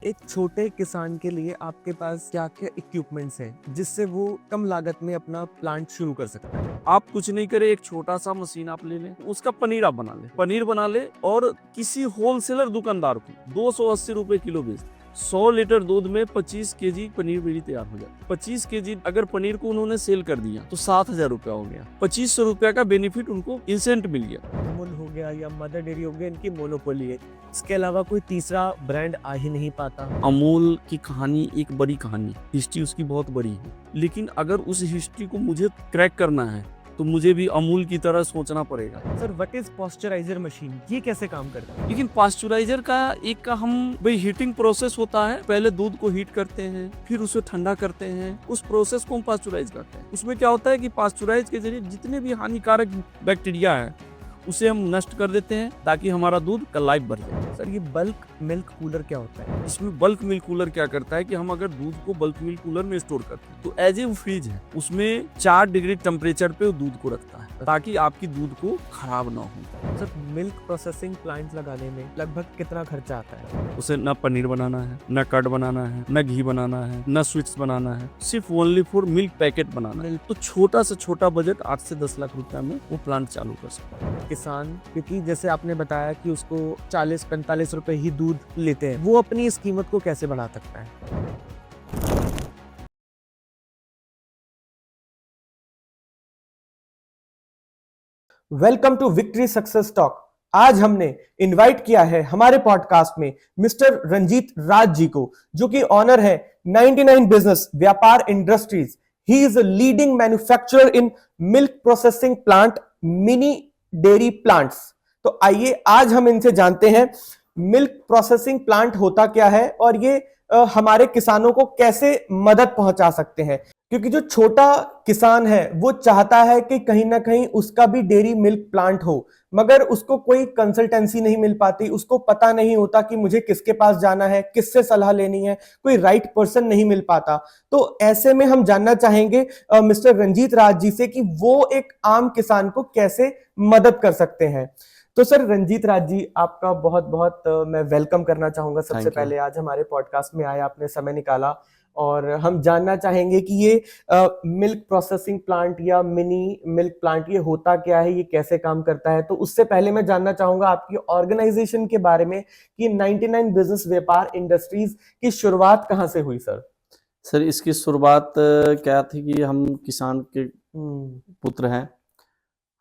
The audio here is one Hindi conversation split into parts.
एक छोटे किसान के लिए आपके पास क्या क्या इक्विपमेंट्स हैं जिससे वो कम लागत में अपना प्लांट शुरू कर सकता है? आप कुछ नहीं करे, एक छोटा सा मशीन आप ले लें, उसका पनीर आप बना ले और किसी होलसेलर दुकानदार को 280 रुपए किलो बेच 100 लीटर दूध में 25 केजी पनीर मेरी तैयार हो जाती है। 25 केजी अगर पनीर को उन्होंने सेल कर दिया तो 7,000 रुपया हो गया। 2500 रुपया का बेनिफिट उनको इंसेंट मिल गया। अमूल हो गया या मदर डेयरी हो गया, इनकी मोनोपोली है, इसके अलावा कोई तीसरा ब्रांड आ ही नहीं पाता। अमूल की कहानी एक बड़ी कहानी, हिस्ट्री उसकी बहुत बड़ी है, लेकिन अगर उस हिस्ट्री को मुझे क्रैक करना है तो मुझे भी अमूल की तरह सोचना पड़ेगा। सर, व्हाट इज पॉस्चराइजर मशीन, ये कैसे काम करता है? लेकिन पास्चुराइजर का हम भाई हीटिंग प्रोसेस होता है, पहले दूध को हीट करते हैं, फिर उसे ठंडा करते हैं, उस प्रोसेस को हम पास्चुराइज करते हैं। उसमें क्या होता है कि पास्चुराइज के जरिए जितने भी हानिकारक बैक्टीरिया है उसे हम नष्ट कर देते हैं ताकि हमारा दूध का लाइफ बढ़ जाए। सर, ये बल्क मिल्क कूलर क्या होता है? इसमें बल्क मिल्क कूलर क्या करता है कि हम अगर दूध को बल्क मिल्क कूलर में स्टोर करते हैं तो एज ए फ्रीज है, उसमें 4 डिग्री टेम्परेचर पे दूध को रखता है ताकि आपकी दूध को खराब ना हो। सर, मिल्क प्रोसेसिंग प्लांट लगाने में लगभग कितना खर्चा आता है? उसे न पनीर बनाना है, न कर्ड बनाना है, न घी बनाना है, न स्वीट्स बनाना है, सिर्फ ओनली फॉर मिल्क पैकेट बनाना है। तो छोटा से छोटा बजट 8 से 10 लाख रुपया में वो प्लांट चालू कर सकता है किसान। क्योंकि जैसे आपने बताया कि उसको 40-45 रुपए ही दूध लेते हैं, वो अपनी इस कीमत को कैसे बढ़ा सकता है? Welcome to victory success talk. आज हमने इनवाइट किया है हमारे पॉडकास्ट में मिस्टर रंजीत राज जी को, जो कि ऑनर है 99 बिजनेस व्यापार industries. He is a leading manufacturer in milk processing plant, mini dairy plants. तो आइए आज हम इनसे जानते हैं मिल्क प्रोसेसिंग प्लांट होता क्या है और ये हमारे किसानों को कैसे मदद पहुंचा सकते हैं। क्योंकि जो छोटा किसान है वो चाहता है कि कहीं ना कहीं उसका भी डेयरी मिल्क प्लांट हो, मगर उसको कोई कंसल्टेंसी नहीं मिल पाती, उसको पता नहीं होता कि मुझे किसके पास जाना है, किससे सलाह लेनी है, कोई राइट पर्सन नहीं मिल पाता। तो ऐसे में हम जानना चाहेंगे मिस्टर रंजीत राज जी से कि वो एक आम किसान को कैसे मदद कर सकते हैं। तो सर, रंजीत राज जी, आपका बहुत बहुत मैं वेलकम करना चाहूंगा। सबसे पहले आज हमारे पॉडकास्ट में आए, आपने समय निकाला, और हम जानना चाहेंगे कि ये मिल्क प्रोसेसिंग प्लांट या मिनी मिल्क प्लांट ये होता क्या है, ये कैसे काम करता है। तो उससे पहले मैं जानना चाहूंगा आपकी ऑर्गेनाइजेशन के बारे में कि 99 बिजनेस व्यापार इंडस्ट्रीज की शुरुआत कहाँ से हुई सर? सर, इसकी शुरुआत क्या थी कि हम किसान के पुत्र हैं,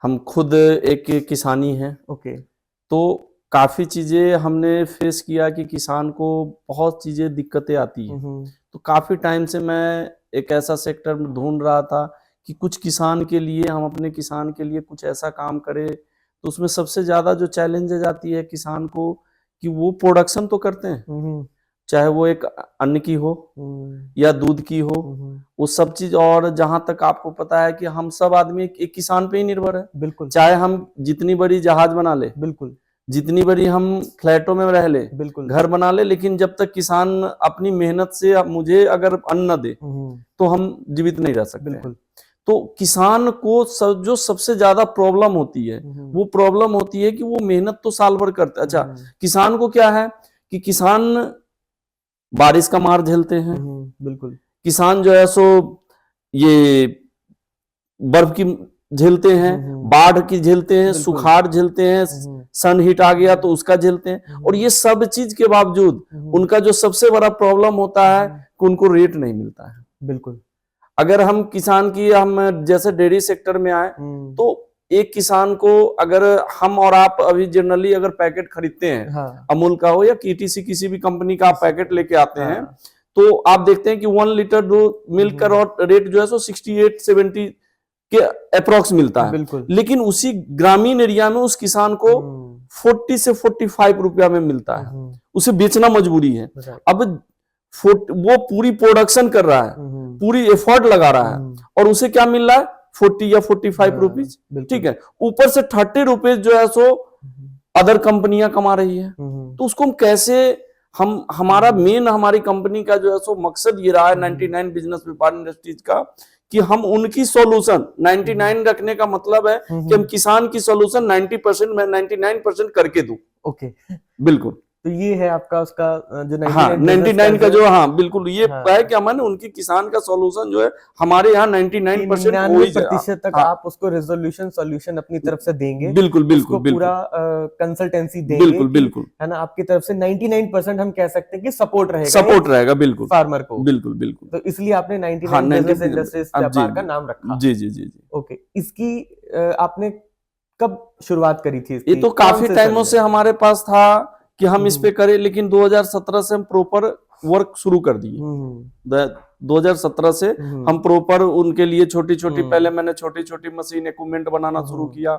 हम खुद एक किसानी हैं। ओके। तो काफ़ी चीज़ें हमने फेस किया कि किसान को बहुत चीज़ें दिक्कतें आती हैं। तो काफ़ी टाइम से मैं एक ऐसा सेक्टर ढूंढ रहा था कि कुछ किसान के लिए, हम अपने किसान के लिए कुछ ऐसा काम करें। तो उसमें सबसे ज़्यादा जो चैलेंजेज आती है किसान को कि वो प्रोडक्शन तो करते हैं, चाहे वो एक अन्न की हो या दूध की हो, वो सब चीज। और जहां तक आपको पता है कि हम सब आदमी एक किसान पे ही निर्भर है। बिल्कुल। चाहे हम जितनी बड़ी जहाज बना ले, बिल्कुल, जितनी बड़ी हम फ्लैटों में रह ले, बिल्कुल, घर बना ले, लेकिन जब तक किसान अपनी मेहनत से मुझे अगर अन्न दे तो हम जीवित नहीं रह सकते। बिल्कुल। तो किसान को जो सबसे ज्यादा प्रॉब्लम होती है वो प्रॉब्लम होती है कि वो मेहनत तो साल भर करते। अच्छा, किसान को क्या है कि किसान बारिश का मार झेलते हैं, बिल्कुल। किसान जो है सो ये बर्फ की झेलते हैं, बाढ़ की झेलते हैं, सुखाड़ झेलते हैं, सन हीट आ गया तो उसका झेलते हैं। और ये सब चीज के बावजूद उनका जो सबसे बड़ा प्रॉब्लम होता है कि उनको रेट नहीं मिलता है। बिल्कुल। अगर हम किसान की, हम जैसे डेयरी सेक्टर में आए तो एक किसान को, अगर हम और आप अभी जनरली अगर पैकेट खरीदते हैं, हाँ। अमूल का हो या कीटीसी किसी भी कंपनी का आप पैकेट लेके आते हैं, तो आप देखते हैं कि 1 लीटर मिल्क का रेट जो है सो 68-70 के अप्रोक्स मिलता है। बिल्कुल। लेकिन उसी ग्रामीण एरिया में उस किसान को 40 से 45 रुपया में मिलता है, उसे बेचना मजबूरी है। अब वो पूरी प्रोडक्शन कर रहा है, पूरी एफर्ट लगा रहा है, और उसे क्या मिल रहा है 40 या 45 रुपीज। ठीक है, ऊपर से 30 रुपीज जो है सो अदर कंपनियां कमा रही है। तो उसको हम कैसे, हमारा मेन, हमारी कंपनी का जो है सो मकसद ये रहा है 99 बिजनेस व्यापार इंडस्ट्रीज का, कि हम उनकी सॉल्यूशन 99 रखने का मतलब है कि हम किसान की सॉल्यूशन 90% में 99% करके दूं। ओके। बिल्कुल। तो ये है आपका उसका जो 99 हाँ, 99 का जो, हाँ बिल्कुल, ये हाँ। है कि हमारे उनकी किसान का सॉल्यूशन जो है हमारे यहाँ 99% 99% तक हाँ, आप उसको रेजोल्यूशन सॉल्यूशन अपनी तरफ से देंगे, बिल्कुल उसको बिल्कुल बिल्कुल पूरा कंसल्टेंसी देंगे बिल्कुल कि, बिल्कुल है ना, आपकी तरफ से 99% हम कह सकते हैं कि सपोर्ट रहेगा सपोर्ट रहेगा, बिल्कुल फार्मर को। बिल्कुल बिल्कुल। तो इसलिए आपने हाँ, 99 बिजनेस इंडस्ट्रीज अब जी व्यापार का नाम रखा। जी जी जी जी। ओके, इसकी आपने कब शुरुआत करी थी ये इसकी? तो कौन काफी से टाइमों साल से में? हमारे पास था कि हम इस पे हम्म। करें, लेकिन 2017 से हम प्रॉपर वर्क शुरू कर दिए। हम्म 2017 से हम्म हम प्रॉपर उनके लिए छोटी छोटी, हम्म पहले मैंने छोटी छोटी मशीन इक्विपमेंट बनाना शुरू हम्म किया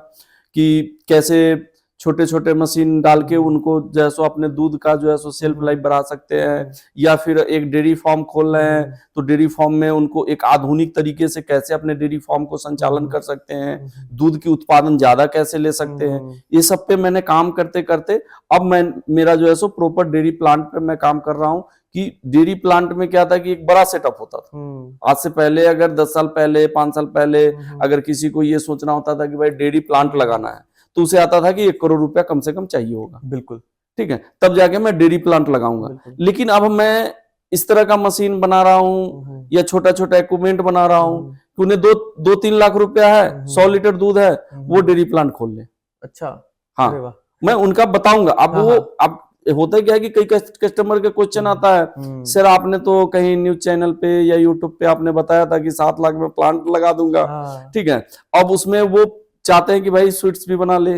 कि कैसे छोटे छोटे मशीन डाल के उनको जैसो अपने दूध का जो है सो सेल्फ लाइफ बढ़ा सकते हैं, या फिर एक डेयरी फार्म खोल रहे हैं तो डेयरी फार्म में उनको एक आधुनिक तरीके से कैसे अपने डेयरी फार्म को संचालन कर सकते हैं, दूध की उत्पादन ज्यादा कैसे ले सकते हैं, ये सब पे मैंने काम करते करते अब मैं मेरा जो है सो प्रॉपर डेयरी प्लांट पे मैं काम कर रहा हूँ। कि डेयरी प्लांट में क्या था कि एक बड़ा सेटअप होता था। आज से पहले अगर 10 साल पहले 5 साल पहले अगर किसी को ये सोचना होता था कि भाई डेयरी प्लांट लगाना है तो उसे आता था कि 1 करोड़ रुपया कम से कम चाहिए होगा, बिल्कुल, ठीक है, तब जाके मैं डेयरी प्लांट लगाऊंगा। लेकिन अब मैं इस तरह का मशीन बना रहा हूँ या छोटा छोटा इक्विपमेंट बना रहा हूँ कि उन्हें 2-3 लाख रुपया है, 100 लीटर दूध है, वो डेयरी प्लांट खोल ले। अच्छा, हाँ, अरे वाह, मैं उनका बताऊंगा। अब हाँ, वो अब होता क्या है कि कई कस्टमर का क्वेश्चन आता है, सर आपने तो कहीं न्यूज चैनल पे या यूट्यूब पे आपने बताया था कि 7 लाख में प्लांट लगा दूंगा, ठीक है, अब उसमें वो चाहते हैं कि भाई स्वीट्स भी बना ले,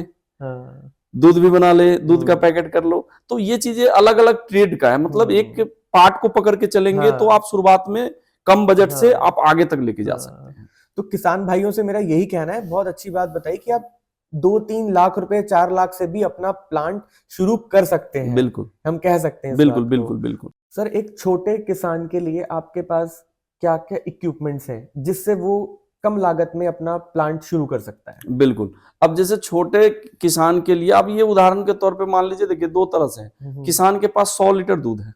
दूध भी बना ले, दूध का पैकेट कर लो। तो ये चीजें अलग अलग ट्रेड का है, मतलब एक पार्ट को पकड़ के चलेंगे तो आप शुरुआत में कम बजट से आप आगे तक लेके जा सकते हैं। तो किसान भाइयों से मेरा यही कहना है, बहुत अच्छी बात बताई कि आप 2-3 लाख रुपए 4 लाख से भी अपना प्लांट शुरू कर सकते हैं, बिल्कुल, हम कह सकते हैं। बिल्कुल बिल्कुल बिल्कुल। सर, एक छोटे किसान के लिए आपके पास क्या क्या इक्विपमेंट्स हैं जिससे वो कम लागत में अपना प्लांट शुरू कर सकता है? बिल्कुल, अब जैसे छोटे किसान के लिए अब ये उदाहरण के तौर पे मान लीजिए, देखिए 2 तरह से है। किसान के पास 100 लीटर दूध है,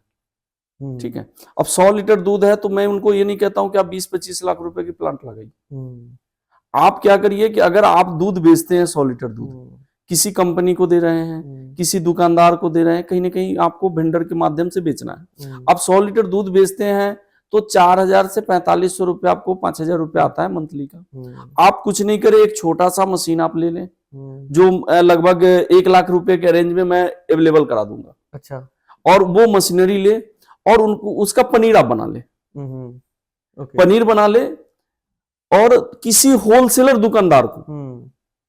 ठीक है, अब 100 लीटर दूध है तो मैं उनको ये नहीं कहता हूं कि आप 20-25 लाख रुपए की प्लांट लगाइए। आप क्या करिए कि अगर आप दूध बेचते हैं 100 लीटर दूध किसी कंपनी को दे रहे हैं, किसी दुकानदार को दे रहे हैं, कहीं ना कहीं आपको वेंडर के माध्यम से बेचना है। आप 100 लीटर दूध बेचते हैं तो 4,000 से 4,500 रुपए आपको 5,000 रुपए आता है मंथली का। आप कुछ नहीं करें, एक छोटा सा मशीन आप ले लें जो लगभग 1 लाख रुपए के रेंज में मैं अवेलेबल करा दूंगा। अच्छा, और वो मशीनरी ले और उनको उसका पनीर आप बना ले, पनीर बना ले और किसी होलसेलर दुकानदार को,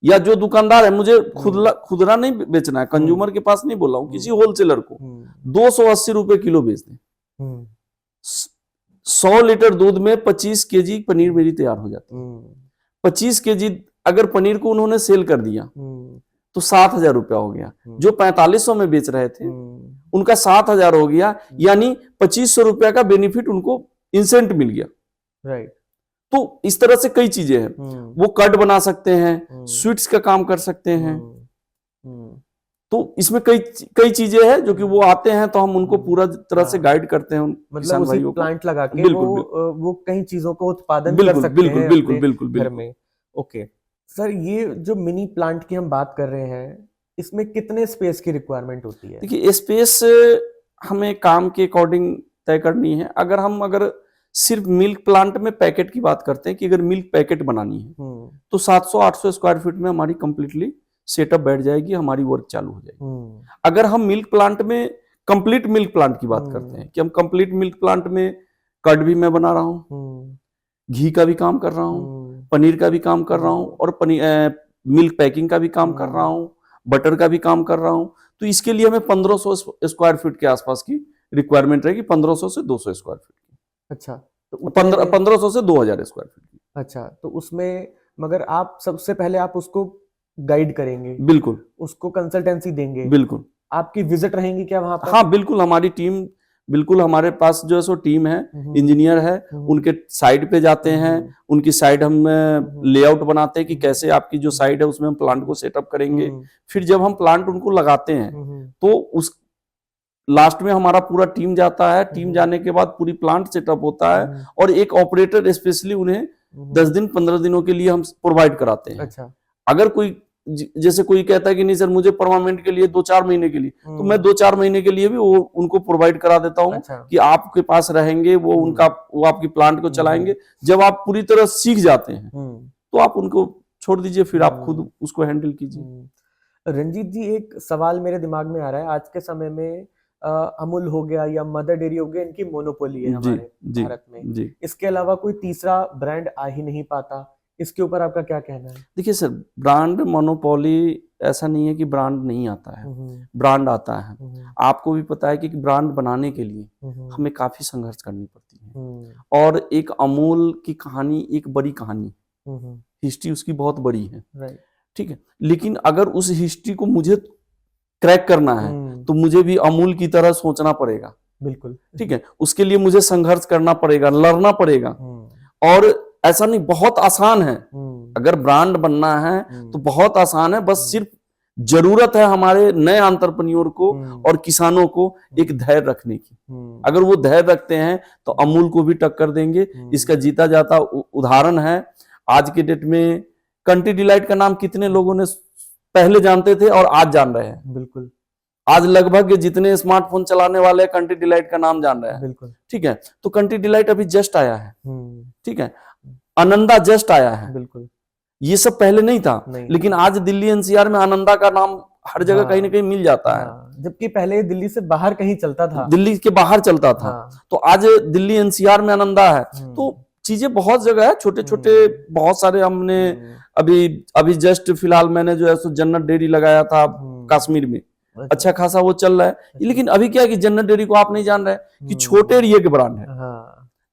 या जो दुकानदार है, मुझे खुदरा नहीं बेचना है, कंज्यूमर के पास नहीं बोल रहा हूं, किसी होलसेलर को 280 रुपए किलो बेच दें। 100 लीटर दूध में 25 केजी पनीर मेरी तैयार हो जाती है। 25 केजी अगर पनीर को उन्होंने सेल कर दिया तो 7,000 रुपया हो गया। जो 4500 में बेच रहे थे उनका 7,000 हो गया, यानी 2,500 रुपया का बेनिफिट उनको इंसेंट मिल गया। राइट। तो इस तरह से कई चीजें हैं, वो कट बना सकते हैं, स्वीट्स का काम कर सकते हैं। तो इसमें कई चीजें हैं जो कि वो आते हैं तो हम उनको पूरा तरह से गाइड करते हैं, मतलब उसी प्लांट लगा के वो कई चीजों को उत्पादन कर सकते हैं बिल्कुल बिल्कुल घर में। ओके सर, ये जो मिनी प्लांट की हम बात कर रहे हैं, इसमें कितने स्पेस की रिक्वायरमेंट होती है? देखिए, स्पेस हमें काम के अकॉर्डिंग तय करनी है। अगर सिर्फ मिल्क प्लांट में पैकेट की बात करते हैं कि अगर मिल्क पैकेट बनानी है तो 700-800 स्क्वायर फीट में हमारी कंप्लीटली सेटअप बैठ जाएगी, हमारी वर्क चालू हो जाएगी। अगर हम मिल्क प्लांट में कंप्लीट मिल्क प्लांट की बात करते हैं कि हम कंप्लीट मिल्क प्लांट में कर्ड भी मैं बना रहा हूँ, घी का भी काम कर रहा हूँ, पनीर का भी काम कर रहा हूँ, और मिल्क पैकिंग का भी काम कर रहा हूँ, बटर का भी काम कर रहा हूँ, तो इसके लिए हमें 1500 स्क्वायर फीट के आसपास की रिक्वायरमेंट रहेगी, 1500 से 200 स्क्वायर फीट की। अच्छा, तो 1500 से 2000 स्क्वायर फीट की। अच्छा, तो उसमें मगर आप सबसे पहले आप उसको गाइड करेंगे, बिल्कुल, उसको कंसल्टेंसी देंगे, बिल्कुल, आपकी विजिट रहेंगी क्या वहां पर? हाँ बिल्कुल, हमारी टीम, बिल्कुल हमारे पास जो है सो टीम है, इंजीनियर है, उनके साइड पे जाते हैं, उनकी साइड हम लेआउट बनाते हैं कि कैसे आपकी जो साइड है उसमें हम प्लांट को सेटअप करेंगे। फिर जब हम प्लांट उनको लगाते हैं तो उस लास्ट में हमारा पूरा टीम जाता है, टीम जाने के बाद पूरी प्लांट सेटअप होता है और एक ऑपरेटर स्पेशली उन्हें 10 दिन 15 दिनों के लिए हम प्रोवाइड कराते हैं। अच्छा, अगर कोई जैसे कोई कहता है कि नहीं सर मुझे परमानेंट के लिए 2-4 महीने के लिए, तो मैं 2-4 महीने के लिए भी वो उनको प्रोवाइड करा देता हूँ। अच्छा। कि आपके पास रहेंगे, वो आपकी प्लांट को चलाएंगे। जब आप पूरी तरह सीख जाते हैं तो आप उनको छोड़ दीजिए, फिर आप खुद उसको हैंडल कीजिए। रंजीत जी, एक सवाल मेरे दिमाग में आ रहा है। आज के समय में अमूल हो गया या मदर डेयरी हो गया, इनकी मोनोपोली है हमारे भारत में। इसके अलावा कोई तीसरा ब्रांड आ ही नहीं पाता। इसके ऊपर आपका क्या कहना है? देखिए सर, ब्रांड मोनोपोली ऐसा नहीं है कि ब्रांड नहीं आता है, ब्रांड आता है। आपको भी पता है कि ब्रांड बनाने के लिए हमें काफी संघर्ष करनी पड़ती है। और एक अमूल की कहानी एक बड़ी कहानी, हिस्ट्री उसकी बहुत बड़ी है, ठीक है। लेकिन अगर उस हिस्ट्री को मुझे क्रैक करना है तो मुझे भी अमूल की तरह सोचना पड़ेगा। बिल्कुल, ठीक है। उसके लिए मुझे संघर्ष करना पड़ेगा, लड़ना पड़ेगा। और ऐसा नहीं, बहुत आसान है। अगर ब्रांड बनना है तो बहुत आसान है। बस सिर्फ जरूरत है हमारे नए एंटरप्रेन्योर को और किसानों को एक धैर्य रखने की। अगर वो धैर्य रखते हैं तो अमूल को भी टक्कर देंगे। इसका जीता जाता उदाहरण है, आज के डेट में कंट्री डिलाइट का नाम कितने लोगों ने पहले जानते थे और आज जान रहे हैं। बिल्कुल। आज लगभग जितने स्मार्टफोन चलाने वाले कंट्री डिलाइट का नाम जान रहे हैं। बिल्कुल। ठीक है। तो कंट्री डिलाइट अभी जस्ट आया है, ठीक है। आनंदा जस्ट आया है। बिल्कुल। ये सब पहले नहीं था, लेकिन आज दिल्ली एनसीआर में आनंदा का नाम हर जगह कहीं ना कहीं मिल जाता है। जबकि पहले दिल्ली से बाहर कहीं चलता था, दिल्ली के बाहर चलता था। तो आज दिल्ली एनसीआर में आनंदा है। तो चीजें बहुत जगह है, छोटे छोटे बहुत सारे। हमने अभी जस्ट फिलहाल मैंने जो है सो जन्नत डेयरी लगाया था कश्मीर में, अच्छा खासा वो चल रहा है। लेकिन अभी क्या है कि जन्नत डेयरी को आप नहीं जान रहे कि छोटे एरिया के ब्रांड है।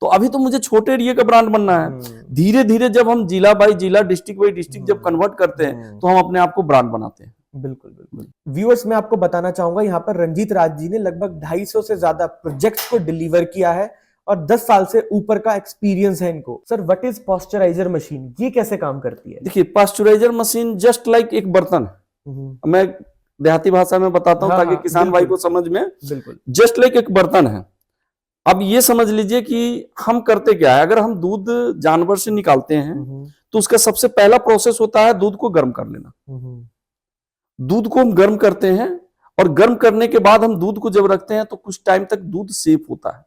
तो अभी तो मुझे छोटे एरिया का ब्रांड बनना है। धीरे धीरे जब हम जिला बाई जिला, डिस्ट्रिक्ट बाई डिस्ट्रिक्ट जब कन्वर्ट करते हैं तो हम अपने आप को ब्रांड बनाते हैं। बिल्कुल बिल्कुल। व्यूअर्स, मैं आपको बताना चाहूंगा, यहाँ पर रंजीत राज जी ने लगभग 250 से ज्यादा प्रोजेक्ट्स को डिलीवर किया है और 10 साल से ऊपर का एक्सपीरियंस है इनको। Sir, what is pasteuriser machine? ये कैसे काम करती है? देखिए, पास्चराइजर मशीन जस्ट लाइक एक बर्तन है। मैं देहाती भाषा में बताता हूँ ताकि किसान भाई को समझ में। बिल्कुल। जस्ट लाइक एक बर्तन है। अब ये समझ लीजिए कि हम करते क्या है, अगर हम दूध जानवर से निकालते हैं तो उसका सबसे पहला प्रोसेस होता है दूध को गर्म कर लेना। दूध को हम गर्म करते हैं और गर्म करने के बाद हम दूध को जब रखते हैं तो कुछ टाइम तक दूध सेफ होता है,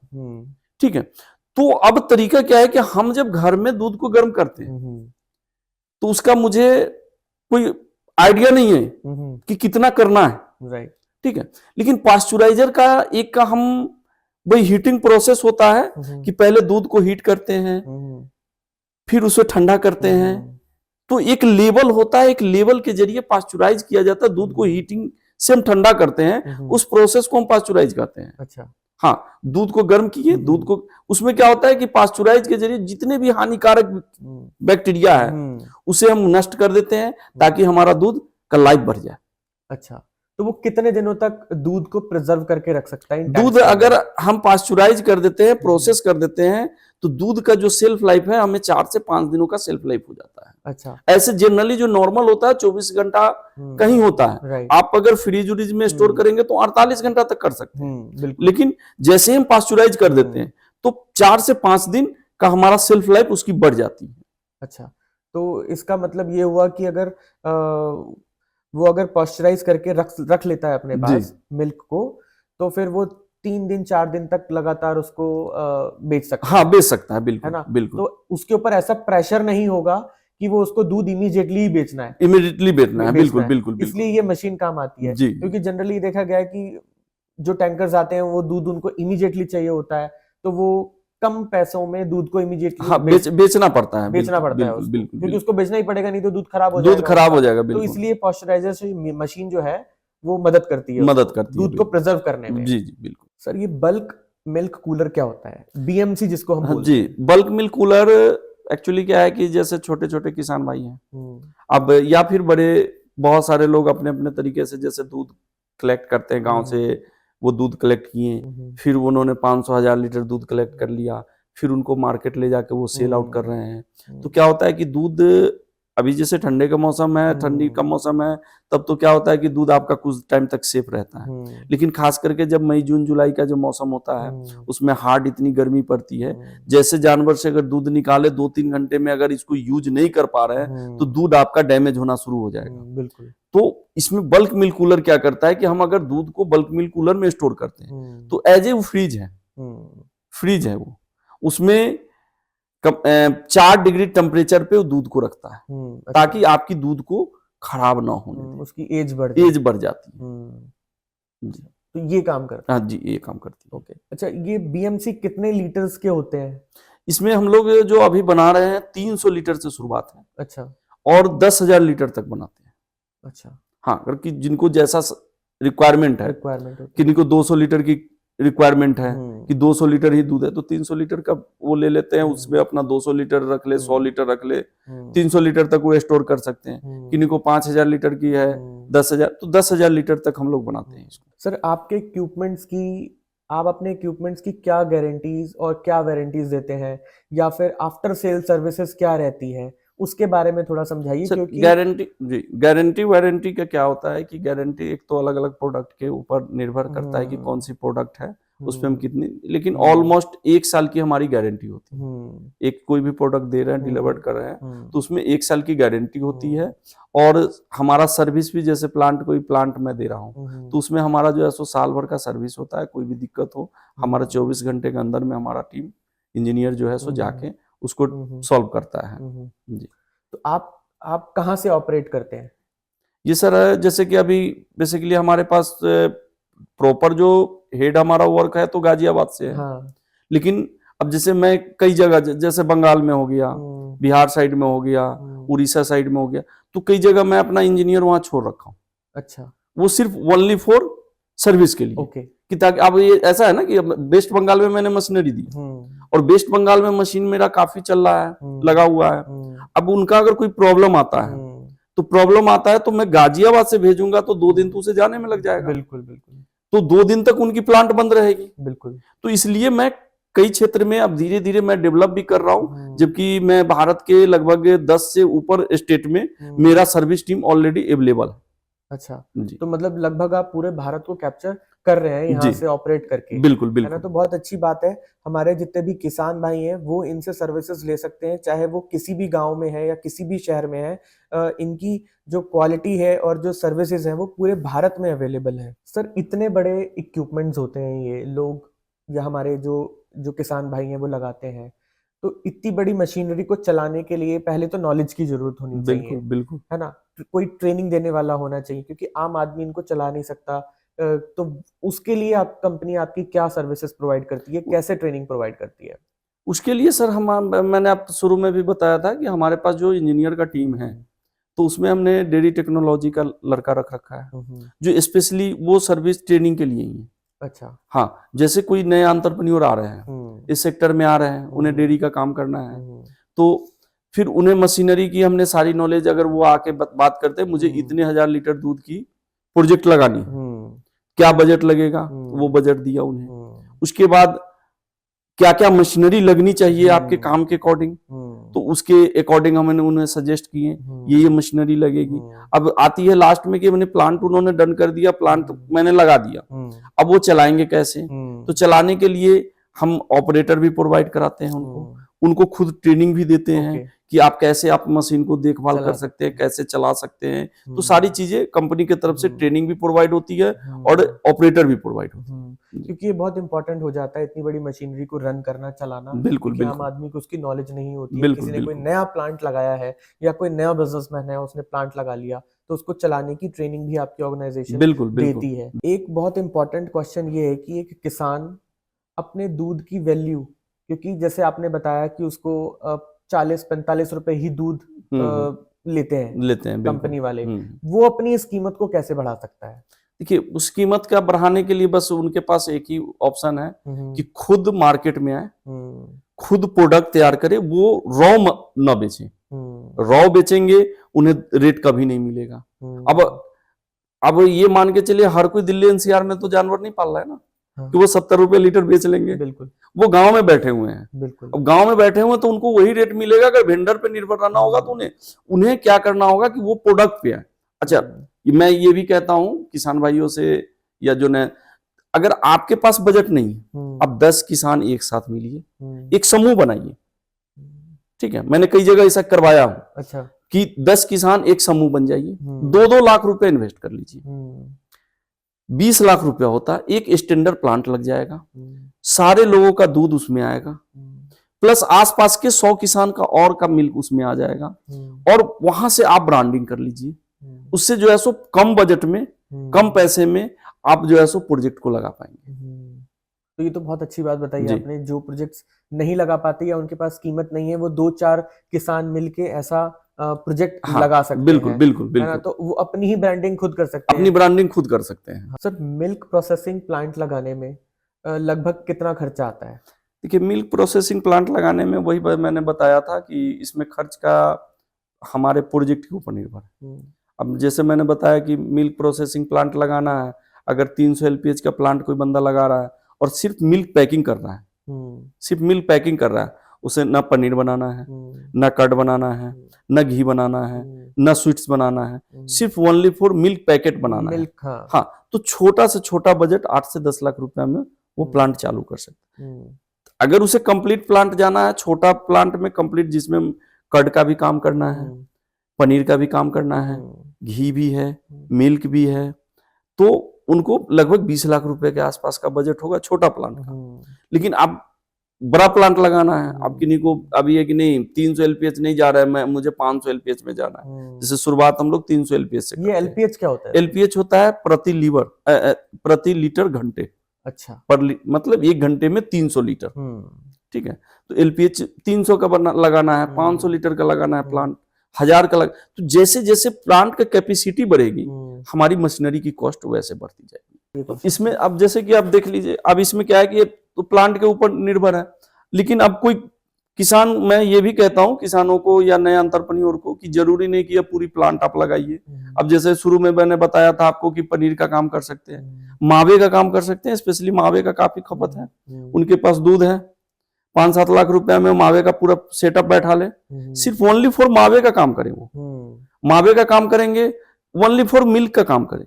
ठीक है। तो अब तरीका क्या है कि हम जब घर में दूध को गर्म करते हैं तो उसका मुझे कोई आइडिया नहीं है कि कितना करना है, राइट, ठीक है। लेकिन पास्चराइजर का एक का हम वही हीटिंग प्रोसेस होता है कि पहले दूध को हीट करते हैं, फिर उसे ठंडा करते हैं। तो एक लेवल होता है, एक लेवल के जरिए पास्चराइज किया जाता है। दूध को हीटिंग से हम ठंडा करते हैं, उस प्रोसेस को हम पास्चराइज करते हैं। अच्छा। हाँ, दूध को गर्म किए, दूध को, उसमें क्या होता है कि पास्चराइज के जरिए जितने भी हानिकारक बैक्टीरिया है उसे हम नष्ट कर देते हैं ताकि हमारा दूध का लाइफ बढ़ जाए। अच्छा, तो वो कितने दिनों तक दूध को प्रिजर्व करके रख सकता है? दूध अगर हम पास्चराइज कर देते हैं, प्रोसेस कर देते हैं, तो दूध का जो सेल्फ लाइफ है हमें 4 से 5 दिनों का सेल्फ लाइफ हो जाता है। अच्छा। ऐसे जनरली जो नॉर्मल होता है 24 घंटा कहीं होता है। आप अगर फ्रीज व्रीज में स्टोर करेंगे तो 48 घंटा तक कर सकते हैं। लेकिन जैसे हम पास्चराइज कर देते हैं तो 4 से 5 दिन का हमारा सेल्फ लाइफ उसकी बढ़ जाती है। अच्छा, तो इसका मतलब ये हुआ कि अगर वो अगर पास्चराइज करके रख लेता है अपने पास मिल्क को, तो फिर वो 3 दिन 4 दिन तक लगातार उसको बेच सकता है। हाँ, बेच सकता है, बिल्कुल, है ना? बिल्कुल। तो उसके ऊपर ऐसा प्रेशर नहीं होगा कि वो उसको दूध इमीडिएटली ही बेचना है, इमीडिएटली बेचना है। बिल्कुल बिल्कुल। इसलिए ये मशीन काम आती है। क्योंकि जनरली देखा गया है कि जो टैंकर्स आते हैं वो दूध उनको इमीडिएटली चाहिए होता है, तो वो कम पैसों में दूध को इमीडिएटली बेचना पड़ता है, क्योंकि उसको बेचना ही पड़ेगा, नहीं तो दूध खराब हो जाएगा। तो इसलिए पास्चराइजर मशीन जो है वो मदद करती है दूध को प्रिजर्व करने में। जी जी, बिल्कुल। सर, ये बल्क मिल्क कूलर क्या होता है? बीएमसी जिसको हम बोलते हैं। जी, बल्क मिल्क कूलर एक्चुअली क्या है कि जैसे छोटे छोटे किसान भाई हैं अब, या फिर बड़े, बहुत सारे लोग अपने अपने तरीके से जैसे दूध कलेक्ट करते हैं गांव से, वो दूध कलेक्ट किए, फिर उन्होंने 500,000 लीटर दूध कलेक्ट कर लिया, फिर उनको मार्केट ले जाके वो सेल आउट कर रहे हैं। तो क्या होता है कि दूध अभी जैसे ठंडे का मौसम है, ठंडी का मौसम है, तब तो क्या होता है कि दूध आपका कुछ टाइम तक सेफ रहता है। लेकिन खास करके जब मई जून जुलाई का जो मौसम होता है, उसमें हार्ड इतनी गर्मी पड़ती है, जैसे जानवर से अगर दूध निकाले 2-3 घंटे में अगर इसको यूज नहीं कर पा रहे हैं तो दूध आपका डैमेज होना शुरू हो जाएगा। बिल्कुल। तो इसमें बल्क मिल्क कूलर क्या करता है कि हम अगर दूध को बल्क मिल्क कूलर में स्टोर करते हैं तो एज ए वो फ्रीज है, फ्रीज है वो, उसमें 4 डिग्री टेम्परेचर पे वो दूध को रखता है ताकि आपकी दूध को खराब ना होने दे। उसकी एज बढ़ जाती है। जी, तो ये काम करता है। हाँ जी, ये काम करती है। ओके, अच्छा, ये बीएमसी कितने लीटर्स के होते हैं? इसमें हम लोग जो अभी बना रहे हैं 300 लीटर से शुरुआत है। अच्छा। और 10,000 लीटर तक बनाते हैं। अच्छा। हाँ, क्योंकि जिनको जैसा रिक्वायरमेंट है, किन्हीं को 200 लीटर की रिक्वायरमेंट है कि 200 लीटर ही दूध है तो 300 लीटर का वो ले लेते हैं, उसमें अपना 200 लीटर रख ले, 100 लीटर रख ले, 300 लीटर तक वो स्टोर कर सकते हैं। किन्हीं को 5,000 लीटर की है, 10,000, तो 10,000 लीटर तक हम लोग बनाते हैं इसको। सर, आप अपने इक्विपमेंट्स की क्या गारंटीज और क्या वारंटीज देते हैं, या फिर आफ्टर सेल सर्विसेज क्या रहती है, उसके बारे में थोड़ा समझाइए। क्योंकि गारंटी वारंटी का क्या होता है कि गारंटी एक तो अलग अलग प्रोडक्ट के ऊपर निर्भर करता है कि कौन सी प्रोडक्ट है, उस पर हम कितनी, लेकिन ऑलमोस्ट 1 साल की हमारी गारंटी होती है। एक कोई भी प्रोडक्ट दे रहे हैं, डिलीवर कर रहे हैं, तो उसमें 1 साल की गारंटी होती है। और हमारा सर्विस भी, जैसे कोई प्लांट मैं दे रहा हूँ तो उसमें हमारा जो है सो साल भर का सर्विस होता है। कोई भी दिक्कत हो, हमारा 24 घंटे के अंदर में हमारा टीम इंजीनियर जो है सो जाके उसको सॉल्व करता है। जी। तो आप कहाँ से ऑपरेट करते हैं? ये सर, जैसे कि अभी बेसिकली हमारे पास प्रॉपर जो हेड हमारा वर्क है तो गाजियाबाद से है। हाँ। लेकिन अब जैसे मैं कई जगह, जैसे बंगाल में हो गया, बिहार साइड में हो गया, उड़ीसा साइड में हो गया, तो कई जगह मैं अपना इंजीनियर वहां छोड़ रखा हूँ। अच्छा। वो सिर्फ ओनली फॉर सर्विस के लिए। ओके। कि ताकि अब ये ऐसा है ना कि वेस्ट बंगाल में मैंने मशीनरी दी और वेस्ट बंगाल में मशीन मेरा काफी चल रहा है, लगा हुआ है। अब उनका अगर कोई प्रॉब्लम आता है तो मैं गाजियाबाद से भेजूंगा तो 2 दिन तो उसे जाने में लग जाएगा। बिल्कुल बिल्कुल। तो 2 दिन तक उनकी प्लांट बंद रहेगी। बिल्कुल। तो इसलिए मैं कई क्षेत्र में अब धीरे धीरे मैं डेवलप भी कर रहा हूँ, जबकि मैं भारत के लगभग 10 से ऊपर स्टेट में मेरा सर्विस टीम ऑलरेडी अवेलेबल है। अच्छा जी। तो मतलब लगभग आप पूरे भारत को कैप्चर कर रहे हैं यहाँ से ऑपरेट करके। बिल्कुल है बिल्कुल। ना, तो बहुत अच्छी बात है। हमारे जितने भी किसान भाई हैं वो इनसे सर्विसेज ले सकते हैं, चाहे वो किसी भी गांव में है या किसी भी शहर में है। इनकी जो क्वालिटी है और जो सर्विसेज हैं वो पूरे भारत में अवेलेबल है। सर, इतने बड़े इक्विपमेंट्स होते हैं ये लोग या हमारे जो किसान भाई हैं वो लगाते हैं, तो इतनी बड़ी मशीनरी को चलाने के लिए पहले तो नॉलेज की जरूरत होनी चाहिए। बिल्कुल बिल्कुल। है ना, कोई ट्रेनिंग देने वाला होना चाहिए, क्योंकि आम आदमी इनको चला नहीं सकता। तो उसके लिए कंपनी आपकी क्या सर्विसेज प्रोवाइड करती है, कैसे ट्रेनिंग प्रोवाइड करती है? उसके लिए सर मैंने आप शुरू में भी बताया था कि हमारे पास जो इंजीनियर का टीम है तो उसमें हमने डेयरी टेक्नोलॉजी का लड़का रख रखा है जो स्पेशली वो सर्विस ट्रेनिंग के लिए ही है। अच्छा। हाँ, जैसे कोई नए एंटरप्रेन्योर आ रहे हैं, इस सेक्टर में आ रहे हैं, उन्हें डेयरी का काम करना है, तो फिर उन्हें मशीनरी की हमने सारी नॉलेज, अगर वो आके बात करते हैं मुझे इतने 1000 लीटर दूध की प्रोजेक्ट लगानी है, क्या बजट लगेगा, वो बजट दिया उन्हें। उसके बाद क्या क्या मशीनरी लगनी चाहिए आपके काम के अकॉर्डिंग, तो उसके अकॉर्डिंग हमने उन्हें सजेस्ट किए ये मशीनरी लगेगी। अब आती है लास्ट में कि मैंने प्लांट उन्होंने डन कर दिया, प्लांट मैंने लगा दिया, अब वो चलाएंगे कैसे? तो चलाने के लिए हम ऑपरेटर भी प्रोवाइड कराते हैं उनको खुद ट्रेनिंग भी देते हैं कि आप कैसे आप मशीन को देखभाल कर सकते हैं, कैसे चला सकते हैं। तो सारी चीजें कंपनी की तरफ से ट्रेनिंग भी प्रोवाइड होती है और ऑपरेटर भी प्रोवाइड होता है, क्योंकि ये बहुत इंपॉर्टेंट हो जाता है इतनी बड़ी मशीनरी को रन करना, चलाना। बिल्कुल आम आदमी को उसकी नॉलेज नहीं होती है। किसी ने कोई नया प्लांट लगाया है या कोई नया बिजनेसमैन है उसने प्लांट लगा लिया, तो उसको चलाने की ट्रेनिंग भी आपकी ऑर्गेनाइजेशन देती है। एक बहुत इंपॉर्टेंट क्वेश्चन ये है कि एक किसान अपने दूध की वैल्यू, क्योंकि जैसे आपने बताया कि उसको 40-45 रुपए ही दूध लेते हैं कंपनी वाले, वो अपनी इस कीमत को कैसे बढ़ा सकता है? देखिए, उस कीमत का बढ़ाने के लिए बस उनके पास एक ही ऑप्शन है कि खुद मार्केट में आए, खुद प्रोडक्ट तैयार करे, वो रॉ न बेचे। रॉ बेचेंगे उन्हें रेट कभी नहीं मिलेगा। अब ये मान के चलिए हर कोई दिल्ली एनसीआर में तो जानवर नहीं पाल रहा है ना कि वो 70 रुपए लीटर बेच लेंगे। बिल्कुल। वो गांव में बैठे हुए हैं। बिल्कुल। अब गांव में बैठे हुए हैं तो उनको वही रेट मिलेगा। अगर वेंडर पे निर्भर रहना होगा तो उन्हें क्या करना होगा कि वो प्रोडक्ट पे है। अच्छा, मैं ये भी कहता हूं किसान भाइयों से, या जो ने, अगर आपके पास बजट नहीं है, अब 10 किसान एक साथ मिलिए, एक समूह बनाइए। ठीक है, मैंने कई जगह ऐसा करवाया हूं। अच्छा। कि 10 किसान एक समूह बन जाइए, 2-2 लाख रुपए इन्वेस्ट कर लीजिए, 20 लाख रुपया होता है, एक स्टैंडर्ड प्लांट लग जाएगा, सारे लोगों का दूध उसमें आएगा, प्लस आसपास के 100 किसान का और का मिल्क उसमें आ जाएगा, और वहां से आप ब्रांडिंग कर लीजिए। उससे जो है सो कम बजट में, कम पैसे में आप जो है सो प्रोजेक्ट को लगा पाएंगे। तो ये तो बहुत अच्छी बात बताई आपने। जो प्रोजेक्ट्स नहीं लगा पाते या उनके पास कीमत नहीं है, वो 2-4 किसान मिलके ऐसा प्रोजेक्ट लगा सकते बिल्कुल, हैं। बिल्कुल, है ना? बिल्कुल। तो वो अपनी ही ब्रांडिंग खुद कर सकते हैं। अपनी ब्रांडिंग खुद कर सकते हैं। सर, मिल्क प्रोसेसिंग प्लांट लगाने में लगभग कितना खर्चा आता है? देखिए, मिल्क प्रोसेसिंग प्लांट लगाने में वही मैंने बताया था कि इसमें खर्च का हमारे प्रोजेक्ट के ऊपर निर्भर है। अब जैसे मैंने बताया कि मिल्क प्रोसेसिंग प्लांट लगाना है, अगर 300 LPH का प्लांट कोई बंदा लगा रहा है और सिर्फ मिल्क पैकिंग कर रहा है, सिर्फ मिल्क पैकिंग कर रहा है, उसे ना पनीर बनाना है, ना कर्ड बनाना है, ना घी बनाना है, ना स्वीट्स बनाना है, सिर्फ ओनली फॉर मिल्क पैकेट बनाना है। हाँ, तो छोटा से छोटा बजट 8 से 10 लाख रुपया में वो प्लांट चालू कर सकते हैं। अगर उसे कंप्लीट प्लांट जाना है, छोटा प्लांट में कंप्लीट, जिसमें कर्ड का भी काम करना है, पनीर का भी काम करना है, घी भी है, मिल्क भी है, तो उनको लगभग 20 लाख रुपए के आसपास का बजट होगा छोटा प्लांट का। लेकिन अब बड़ा प्लांट लगाना है, अब किन्हीं को अभी है कि नहीं 300 LPH नहीं जा रहा है, मुझे 500 LPH में जाना है। जैसे शुरुआत हम लोग 300 LPH से। ये LPH क्या होता है? LPH होता है प्रति लीटर घंटे। अच्छा। मतलब 1 घंटे में 300 लीटर। ठीक है, तो LPH 300 का लगाना है, 500 लीटर का लगाना है प्लांट, 1000 का तो जैसे जैसे प्लांट का कैपेसिटी बढ़ेगी, हमारी मशीनरी की कॉस्ट वैसे बढ़ती जाएगी। तो इसमें अब जैसे कि आप देख लीजिए, अब इसमें क्या है कि तो प्लांट के ऊपर निर्भर है। लेकिन अब कोई किसान, मैं ये भी कहता हूं किसानों को या नए एंटरप्रेन्योर को, कि जरूरी नहीं कि अब पूरी प्लांट आप लगाइए। अब जैसे शुरू में मैंने बताया था आपको कि पनीर का काम कर सकते हैं, मावे का काम कर सकते हैं, स्पेशली मावे का काफी खपत है, उनके पास दूध है, 5-7 लाख रुपया में मावे का पूरा सेटअप बैठा ले, सिर्फ ओनली फॉर मावे का काम करें। वो मावे का काम करेंगे, ओनली फॉर मिल्क का काम करें,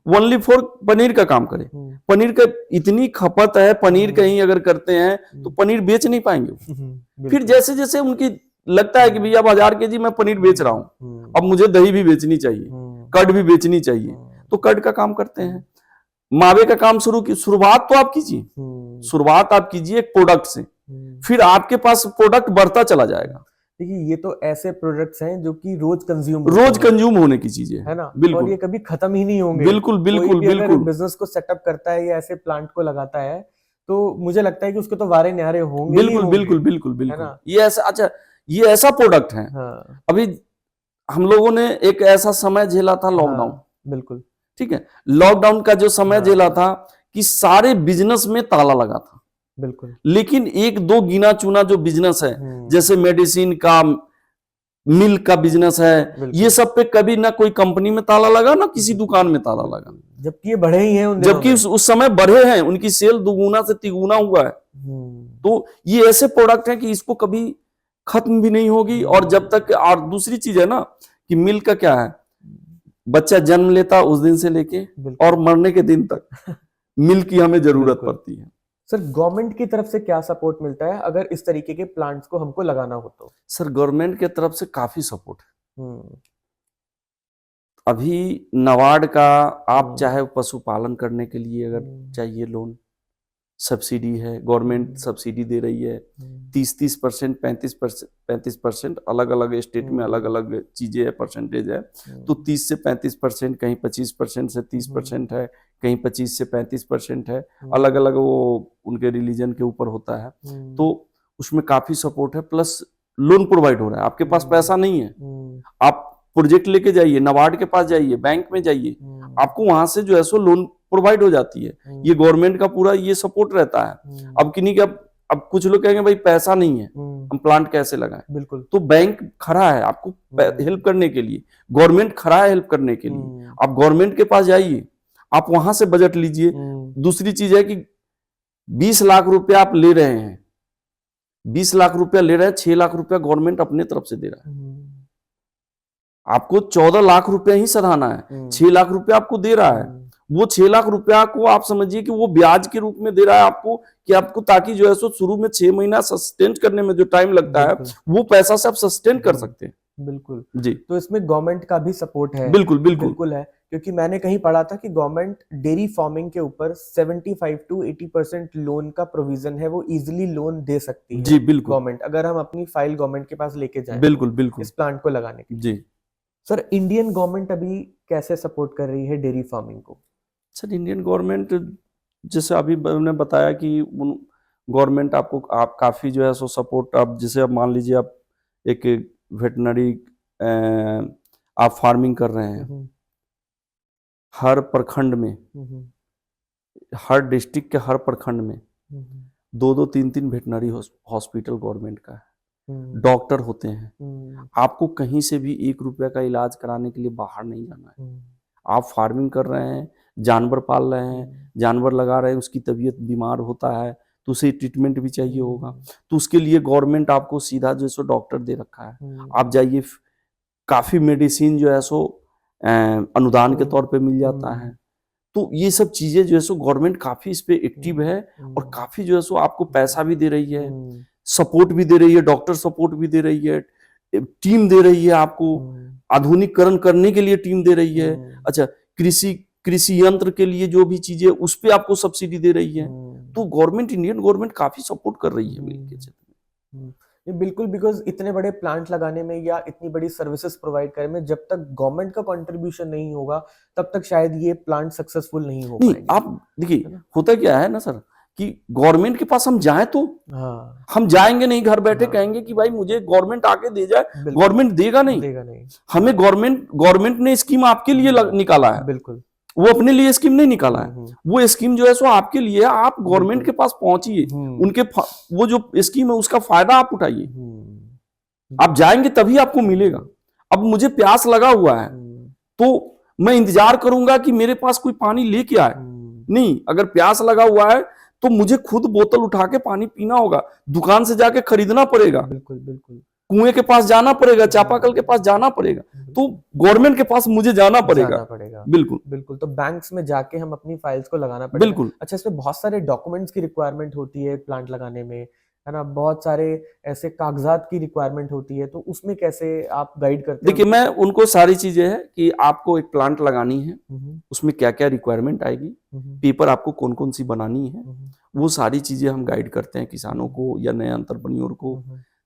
ओनली फॉर पनीर का काम करें। पनीर का इतनी खपत है, पनीर कहीं अगर करते हैं तो पनीर बेच नहीं पाएंगे। फिर जैसे जैसे उनकी लगता है कि भैया 1000 केजी मैं पनीर बेच रहा हूं, अब मुझे दही भी बेचनी चाहिए, कर्ड भी बेचनी चाहिए, तो कर्ड का काम करते हैं। मावे का काम शुरुआत तो आप कीजिए, शुरुआत आप कीजिए एक प्रोडक्ट से, फिर आपके पास प्रोडक्ट बढ़ता चला जाएगा। देखिए, ये तो ऐसे प्रोडक्ट्स हैं जो कि रोज कंज्यूम होने की चीजें है ना, बिल्कुल। और ये कभी खत्म ही नहीं होंगे। बिल्कुल, बिल्कुल, बिल्कुल। बिजनेस को सेटअप करता है या ऐसे प्लांट को लगाता है, तो मुझे लगता है कि उसको तो वारे न्यारे होंगे। बिल्कुल, बिल्कुल, बिल्कुल, बिल्कुल। ये ऐसा, अच्छा, ये ऐसा प्रोडक्ट है। हाँ। अभी हम लोगों ने एक ऐसा समय झेला था, लॉकडाउन। हाँ, बिल्कुल। ठीक है, लॉकडाउन का जो समय झेला था कि सारे बिजनेस में ताला लगा था। बिल्कुल। लेकिन 1-2 गिना चुना जो बिजनेस है, जैसे मेडिसिन का, मिल्क का बिजनेस है, ये सब पे कभी ना कोई कंपनी में ताला लगा, ना किसी दुकान में ताला लगा, जबकि ये बढ़े ही हैं, जबकि उस समय बढ़े हैं, उनकी सेल दुगुना से तिगुना हुआ है। तो ये ऐसे प्रोडक्ट है कि इसको कभी खत्म भी नहीं होगी। और जब तक, और दूसरी चीज है ना कि मिल्क का क्या है, बच्चा जन्म लेता उस दिन से लेके और मरने के दिन तक मिल्क की हमें जरूरत पड़ती है। सर, गवर्नमेंट की तरफ से क्या सपोर्ट मिलता है अगर इस तरीके के प्लांट्स को हमको लगाना हो तो? सर, गवर्नमेंट की तरफ से काफी सपोर्ट है। अभी नाबार्ड का, आप चाहे पशुपालन करने के लिए अगर चाहिए लोन, सब्सिडी है, गवर्नमेंट सब्सिडी दे रही है। 30% 35% अलग अलग स्टेट में अलग अलग चीजें है, परसेंटेज है। तो 30 से 35%, कहीं 25% से 30% है, कहीं 25 से 35% है, अलग अलग वो उनके रिलीजन के ऊपर होता है। तो उसमें काफी सपोर्ट है, प्लस लोन प्रोवाइड हो रहा है। आपके पास पैसा नहीं है, आप प्रोजेक्ट लेके जाइए, नाबार्ड के पास जाइए, बैंक में जाइए, आपको वहां से जो है सो लोन प्रोवाइड हो जाती है। ये गवर्नमेंट का पूरा ये सपोर्ट रहता है। अब किन्हीं का, अब कुछ लोग कहेंगे भाई पैसा नहीं है, हम प्लांट कैसे लगाएं? बिल्कुल। तो बैंक खड़ा है आपको हेल्प करने के लिए, गवर्नमेंट खड़ा है हेल्प करने के लिए। आप गवर्नमेंट के पास जाइए, आप वहां से बजट लीजिए। दूसरी चीज है कि 20 लाख रुपया आप ले रहे हैं, 20 लाख रुपया ले रहे हैं, 6 लाख रुपया गवर्नमेंट अपने तरफ से दे रहा है। आपको 14 लाख रुपया ही सधाना है, 6 लाख रुपया आपको दे रहा है। वो 6 लाख रुपया को आप समझिए कि वो ब्याज के रूप में दे रहा है आपको, कि आपको ताकि जो है सो शुरू में 6 महीना सस्टेन करने में जो टाइम लगता है वो पैसा से आप सस्टेन कर सकते हैं। बिल्कुल जी, तो इसमें गवर्नमेंट का भी सपोर्ट है। बिल्कुल बिल्कुल बिल्कुल है, क्योंकि मैंने कहीं पढ़ा था कि गवर्नमेंट डेयरी फार्मिंग के ऊपर 75 to 80% लोन का प्रोविजन है, वो इजीली लोन दे सकती है। जी बिल्कुल गवर्नमेंट, अगर हम अपनी फाइल गवर्नमेंट के पास लेके जाएं बिल्कुल बिल्कुल इस प्लांट को लगाने के लिए। जी सर, इंडियन गवर्नमेंट अभी कैसे सपोर्ट कर रही है डेयरी फार्मिंग को? सर, इंडियन गवर्नमेंट जैसे अभी मैंने बताया कि गवर्नमेंट आपको आप काफी जो है सो सपोर्ट, आप जैसे आप मान लीजिए आप एक वेटनरी आप फार्मिंग कर रहे हैं, हर प्रखंड में, हर डिस्ट्रिक्ट के हर प्रखंड में 2-2 3-3 वेटनरी हॉस्पिटल गवर्नमेंट का है, डॉक्टर होते हैं। आपको कहीं से भी 1 रुपया का इलाज कराने के लिए बाहर नहीं जाना है। आप फार्मिंग कर रहे हैं, जानवर पाल रहे हैं, जानवर लगा रहे हैं, उसकी तबीयत बीमार होता है तो उसे ट्रीटमेंट भी चाहिए होगा, तो उसके लिए गवर्नमेंट आपको सीधा जो है सो डॉक्टर दे रखा है। आप जाइए, काफी मेडिसिन जो है सो अनुदान के तौर पे मिल जाता है। तो ये सब चीजें जो है सो गवर्नमेंट काफी इस पे एक्टिव है और काफी जो है सो आपको पैसा भी दे रही है, सपोर्ट भी दे रही है, डॉक्टर सपोर्ट भी दे रही है, टीम दे रही है, आपको आधुनिकीकरण करने के लिए टीम दे रही है। अच्छा, कृषि यंत्र के लिए जो भी चीजें उस पे आपको सब्सिडी दे रही है। तो गवर्नमेंट, इंडियन गवर्नमेंट काफी सपोर्ट कर रही है मिल के क्षेत्र में। ये बिल्कुल, बिकॉज इतने बड़े प्लांट लगाने में या इतनी बड़ी सर्विसेज प्रोवाइड करने में जब तक गवर्नमेंट का कंट्रीब्यूशन नहीं होगा तब तक शायद ये प्लांट सक्सेसफुल नहीं हो पाएंगे। आप देखिए, होता क्या है ना सर, कि गवर्नमेंट के पास हम जाएं तो हम जाएंगे नहीं, घर बैठे कहेंगे कि भाई मुझे गवर्नमेंट आके दे जाए, गवर्नमेंट देगा नहीं। हमें गवर्नमेंट ने स्कीम आपके लिए निकाला है, बिल्कुल, वो अपने लिए स्कीम नहीं निकाला है, वो स्कीम जो है सो आपके लिए, आप गवर्नमेंट के पास पहुंचिए, उनके वो जो स्कीम है उसका फायदा आप उठाइए। आप जाएंगे तभी आपको मिलेगा। अब मुझे प्यास लगा हुआ है तो मैं इंतजार करूंगा कि मेरे पास कोई पानी लेके आए? नहीं, अगर प्यास लगा हुआ है तो मुझे खुद बोतल उठा के पानी पीना होगा, दुकान से जाके खरीदना पड़ेगा, बिल्कुल बिल्कुल, कुएं के पास जाना पड़ेगा, चापाकल के पास जाना पड़ेगा, तो गवर्नमेंट के पास मुझे जाना पड़ेगा। बिल्कुल बिल्कुल, तो बैंक्स में जाके हम अपनी फाइल्स को लगाना पड़ेगा। बिल्कुल। अच्छा, इसमें बहुत सारे डॉक्यूमेंट्स की रिक्वायरमेंट होती है प्लांट लगाने में, है ना, बहुत सारे ऐसे कागजात की रिक्वायरमेंट होती है, तो उसमें कैसे आप गाइड करते हैं? देखिए, मैं उनको सारी चीजें है कि आपको एक प्लांट लगानी है, उसमें क्या क्या रिक्वायरमेंट आएगी, पेपर आपको कौन कौन सी बनानी है, वो सारी चीजें हम गाइड करते हैं किसानों को या नए एंटरप्रेन्योर को।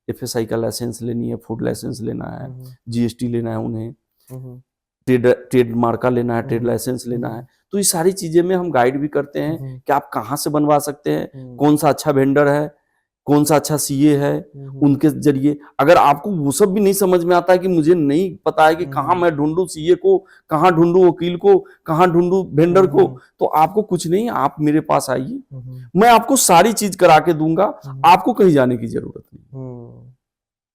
FSI का लाइसेंस लेनी है, फूड लाइसेंस लेना है, GST लेना है उन्हें, ट्रेड मार्क का लेना है, ट्रेड लाइसेंस लेना है, तो ये सारी चीजें में हम गाइड भी करते हैं कि आप कहाँ से बनवा सकते हैं, कौन सा अच्छा वेंडर है, कौन सा अच्छा CA है, उनके जरिए। अगर आपको वो सब भी नहीं समझ में आता है कि मुझे नहीं पता है कि कहाँ मैं ढूंढूं CA को, कहाँ ढूंढूं वकील को, कहाँ ढूंढूं वेंडर को, तो आपको कुछ नहीं, आप मेरे पास आइए, मैं आपको सारी चीज करा के दूंगा, आपको कहीं जाने की जरूरत नहीं।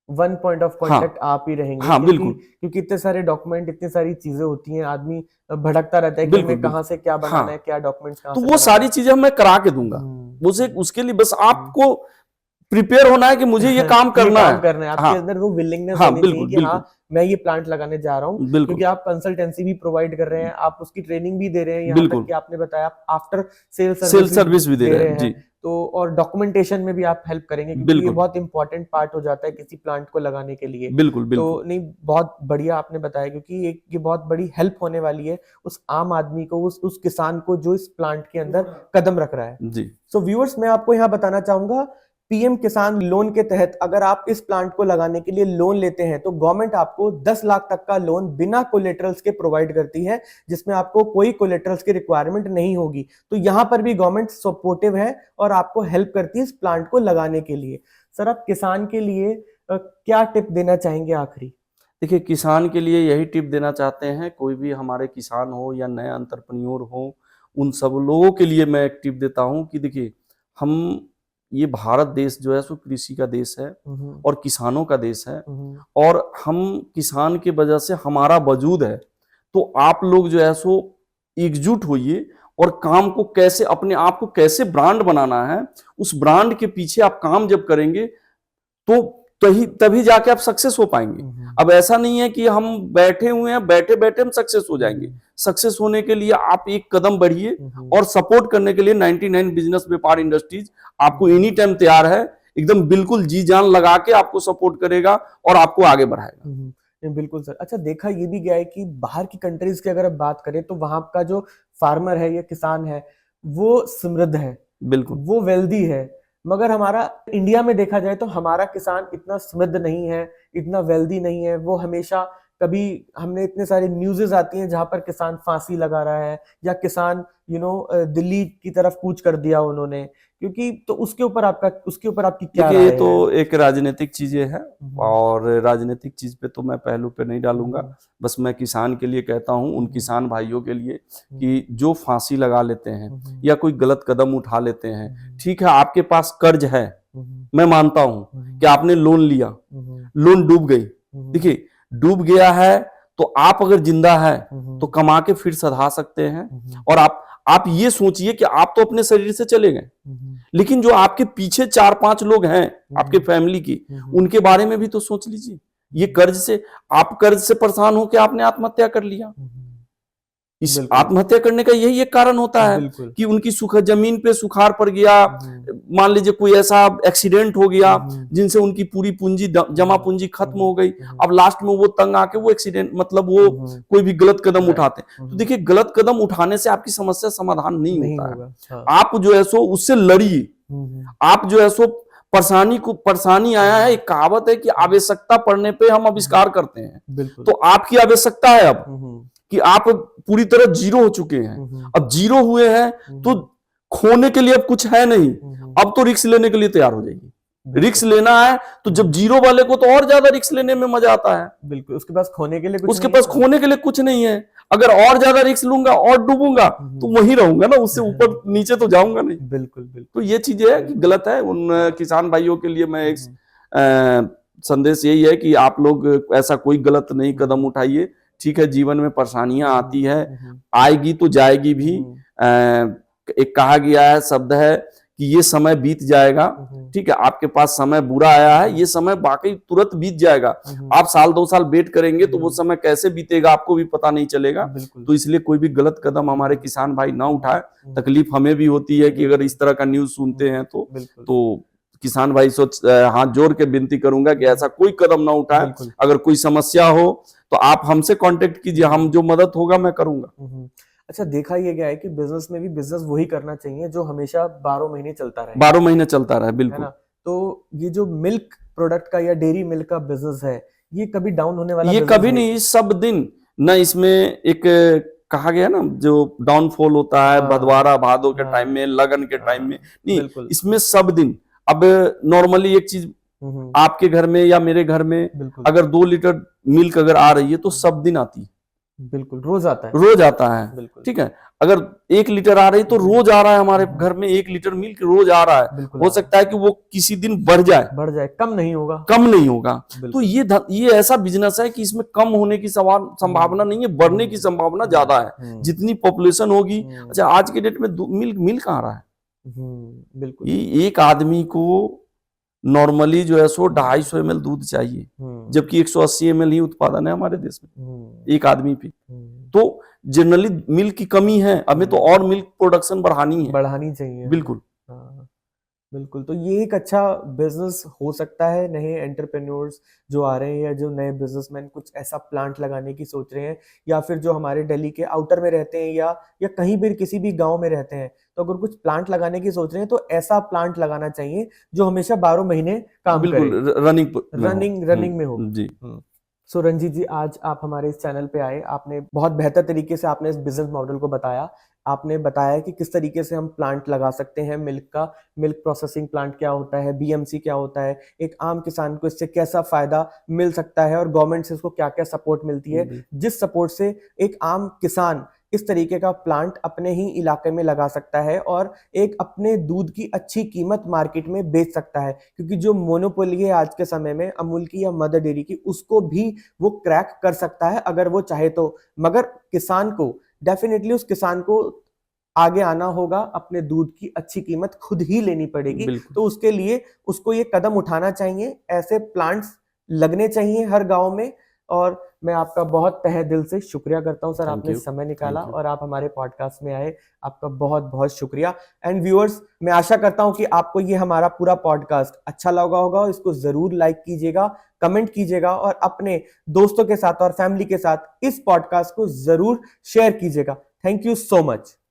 वन पॉइंट ऑफ कॉन्टेक्ट आप ही रहेंगे। हाँ, बिल्कुल, क्योंकि इतने सारे डॉक्यूमेंट, इतनी सारी चीजें होती हैं, आदमी भटकता रहता है कि हमें कहाँ से क्या बनाना है, क्या डॉक्यूमेंट्स कहाँ से, तो वो सारी चीजें मैं करा के दूंगा। उसके लिए बस आपको प्रिपेयर होना है कि मुझे ये काम करना है। आपके अंदर वो विलिंगनेस होनी चाहिए कि हाँ, मैं ये प्लांट लगाने जा रहा हूँ, क्योंकि आप कंसल्टेंसी भी प्रोवाइड कर रहे हैं, आप उसकी ट्रेनिंग भी दे रहे हैं, यहाँ तक कि आपने बताया आफ्टर सेल सर्विस भी दे रहे हैं, तो और डॉक्यूमेंटेशन में भी आप हेल्प करेंगे, क्योंकि ये बहुत इंपॉर्टेंट पार्ट हो जाता है किसी प्लांट को लगाने के लिए। बिल्कुल बिल्कुल। तो नहीं, बहुत बढ़िया आपने बताया, क्योंकि ये बहुत बड़ी हेल्प होने वाली है उस आम आदमी को, उस किसान को जो इस प्लांट के अंदर कदम रख रहा है जी। सो व्यूअर्स, मैं आपको यहाँ बताना चाहूंगा, PM किसान लोन के तहत अगर आप इस प्लांट को लगाने के लिए लोन लेते हैं तो गवर्नमेंट आपको 10 लाख तक का लोन बिना कोलेटरल्स के प्रोवाइड करती है, जिसमें आपको कोई कोलेटरल्स की रिक्वायरमेंट नहीं होगी। तो यहाँ पर भी गवर्नमेंट सपोर्टिव है और आपको हेल्प करती है इस प्लांट को लगाने के लिए। सर, आप किसान के लिए क्या टिप देना चाहेंगे आखिरी? देखिए, किसान के लिए यही टिप देना चाहते हैं, कोई भी हमारे किसान हो या नए एंटरप्रेन्योर हो, उन सब लोगों के लिए मैं एक टिप देता हूं कि देखिए, हम ये भारत देश जो है सो कृषि का देश है और किसानों का देश है, और हम किसान की वजह से हमारा वजूद है। तो आप लोग जो है सो एकजुट होइए और काम को कैसे, अपने आप को कैसे ब्रांड बनाना है, उस ब्रांड के पीछे आप काम जब करेंगे तो तभी जाके आप सक्सेस हो पाएंगे। अब ऐसा नहीं है कि हम बैठे हुए हैं, बैठे बैठे हम सक्सेस हो जाएंगे। सक्सेस होने के लिए आप एक कदम बढ़िए, और सपोर्ट करने के लिए 99 बिजनेस व्यापार इंडस्ट्रीज आपको एनी टाइम तैयार है, एकदम बिल्कुल जी जान लगा के आपको सपोर्ट करेगा और आपको आगे बढ़ाएगा। बिल्कुल सर। अच्छा, देखा ये भी गया है कि बाहर की कंट्रीज की अगर आप बात करें तो वहां का जो फार्मर है या किसान है वो समृद्ध है, बिल्कुल, वो वेल्दी है। मगर हमारा इंडिया में देखा जाए तो हमारा किसान इतना समृद्ध नहीं है, इतना वेल्दी नहीं है। वो हमेशा, कभी हमने इतने सारे न्यूज़ेस आती हैं जहां पर किसान फांसी लगा रहा है, या किसान दिल्ली की तरफ कूच कर दिया उन्होंने, क्योंकि तो उसके ऊपर आपकी क्या देखिए राय ये तो है? एक राजनीतिक चीजें है, और राजनीतिक चीज पे तो मैं पहलू पे नहीं डालूंगा। बस मैं किसान के लिए कहता हूं, उन किसान भाइयों के लिए, कि जो फांसी लगा लेते हैं या कोई गलत कदम उठा लेते हैं, ठीक है आपके पास कर्ज है, मैं मानता हूं कि आपने लोन लिया, लोन डूब गई, देखिए डूब गया है, तो आप अगर जिंदा है तो कमा के फिर सधा सकते हैं। और आप ये सोचिए कि आप तो अपने शरीर से चले गए, लेकिन जो आपके पीछे 4-5 लोग हैं आपके फैमिली की, उनके बारे में भी तो सोच लीजिए। ये कर्ज से परेशान होकर आपने आत्महत्या कर लिया। इस आत्महत्या करने का यही एक कारण होता है कि उनकी जमीन पे सुखाड़ पड़ गया, मान लीजिए कोई ऐसा एक्सीडेंट हो गया जिनसे उनकी पूरी पूंजी, जमा पूंजी खत्म हो गई। अब लास्ट में वो तंग आके वो एक्सीडेंट, मतलब वो कोई भी गलत कदम उठाते हैं। तो देखिए गलत कदम उठाने से आपकी समस्या समाधान नहीं होता है। आप जो है सो उससे लड़िए, आप जो है सो परेशानी आया है, एक कहावत है कि आवश्यकता पड़ने पे हम आविष्कार करते हैं। तो आपकी आवश्यकता है अब कि आप पूरी तरह जीरो हो चुके हैं। अब जीरो हुए हैं तो खोने के लिए अब कुछ है नहीं, अब तो रिस्क लेने के लिए तैयार हो जाइए। रिस्क लेना है तो जब जीरो वाले को तो और ज्यादा रिस्क लेने में मजा आता है। बिल्कुल, उसके पास खोने के लिए कुछ नहीं है। अगर और ज्यादा रिस्क लूंगा और डूबूंगा तो वहीं रहूंगा ना, उससे ऊपर नीचे तो जाऊंगा नहीं। बिल्कुल। तो ये चीजें है कि गलत है। उन किसान भाइयों के लिए मैं एक संदेश यही है कि आप लोग ऐसा कोई गलत नहीं कदम उठाइए। ठीक है, जीवन में परेशानियां आती है, आएगी तो जाएगी भी। एक कहा गया है, शब्द है कि ये समय बीत जाएगा। ठीक है, आपके पास समय बुरा आया है, ये समय वाकई तुरंत बीत जाएगा। आप 1-2 साल वेट करेंगे तो वो समय कैसे बीतेगा आपको भी पता नहीं चलेगा। तो इसलिए कोई भी गलत कदम हमारे किसान भाई ना उठाए। तकलीफ हमें भी होती है कि अगर इस तरह का न्यूज सुनते हैं तो किसान भाई हाथ जोड़ के विनती करूंगा कि ऐसा कोई कदम ना उठाए। अगर कोई समस्या हो तो आप हमसे कांटेक्ट कीजिए, हम जो मदद होगा मैं करूंगा। अच्छा, देखा ये गया है कि बिजनेस में भी बिजनेस वही करना चाहिए जो हमेशा 12 महीने चलता रहे। 12 महीने चलता रहे, बिल्कुल है ना। तो ये जो मिल्क प्रोडक्ट का या डेयरी मिल्क का बिजनेस है, ये कभी डाउन होने वाला ये कभी नहीं, सब दिन न। इसमें एक कहा गया ना, जो डाउनफॉल होता है भदवारा भादो के टाइम में, लगन के टाइम में, नहीं, इसमें सब दिन। अब नॉर्मली एक चीज आपके घर में या मेरे घर में अगर 2 लीटर मिल्क अगर आ रही है तो सब दिन आती है। बिल्कुल, रोज आता है। ठीक है, अगर 1 लीटर आ रही तो रोज आ रहा है हमारे घर में, 1 लीटर मिल्क रोज आ रहा है। हो सकता है कि वो किसी दिन बढ़ जाए, कम नहीं होगा। तो ये ऐसा बिजनेस है कि इसमें कम होने की संभावना नहीं है, बढ़ने की संभावना ज्यादा है जितनी पॉपुलेशन होगी। अच्छा, आज के डेट में मिल्क कहाँ रहा है? बिल्कुल, एक आदमी को नॉर्मली जो है सो 250 ml दूध चाहिए, जबकि 180 ml ही उत्पादन है हमारे देश में एक आदमी पे। तो जनरली मिल्क की कमी है, हमें तो और मिल्क प्रोडक्शन बढ़ानी चाहिए। बिल्कुल। बिल्कुल, तो ये एक अच्छा बिजनेस हो सकता है। नए एंटरप्रेन्योर्स जो आ रहे हैं या जो नए बिजनेसमैन कुछ ऐसा प्लांट लगाने की सोच रहे हैं, या फिर जो हमारे दिल्ली के आउटर में रहते हैं या कहीं भी किसी भी गांव में रहते हैं, तो अगर कुछ प्लांट लगाने की सोच रहे हैं तो ऐसा प्लांट लगाना चाहिए जो हमेशा 12 महीने काम करे, रनिंग में हो जी। सो रंजीत जी, आज आप हमारे इस चैनल पे आए, आपने बहुत बेहतर तरीके से आपने इस बिजनेस मॉडल को बताया। आपने बताया कि किस तरीके से हम प्लांट लगा सकते हैं मिल्क का, मिल्क प्रोसेसिंग प्लांट क्या होता है, बीएमसी क्या होता है, एक आम किसान को इससे कैसा फायदा मिल सकता है और गवर्नमेंट से इसको क्या क्या सपोर्ट मिलती है, जिस सपोर्ट से एक आम किसान इस तरीके का प्लांट अपने ही इलाके में लगा सकता है और एक अपने दूध की अच्छी कीमत मार्केट में बेच सकता है। क्योंकि जो मोनोपोली है आज के समय में अमूल की या मदर डेयरी की, उसको भी वो क्रैक कर सकता है अगर वो चाहे तो। मगर किसान को डेफिनेटली, उस किसान को आगे आना होगा, अपने दूध की अच्छी कीमत खुद ही लेनी पड़ेगी। बिल्कुल। तो उसके लिए उसको ये कदम उठाना चाहिए, ऐसे प्लांट्स लगने चाहिए हर गांव में। और मैं आपका बहुत तहे दिल से शुक्रिया करता हूं सर, Thank आपने you. समय निकाला Thank you. और आप हमारे पॉडकास्ट में आए, आपका बहुत बहुत शुक्रिया। एंड व्यूअर्स, मैं आशा करता हूं कि आपको ये हमारा पूरा पॉडकास्ट अच्छा लगा होगा। इसको जरूर लाइक कीजिएगा, कमेंट कीजिएगा और अपने दोस्तों के साथ और फैमिली के साथ इस पॉडकास्ट को जरूर शेयर कीजिएगा। Thank you so much.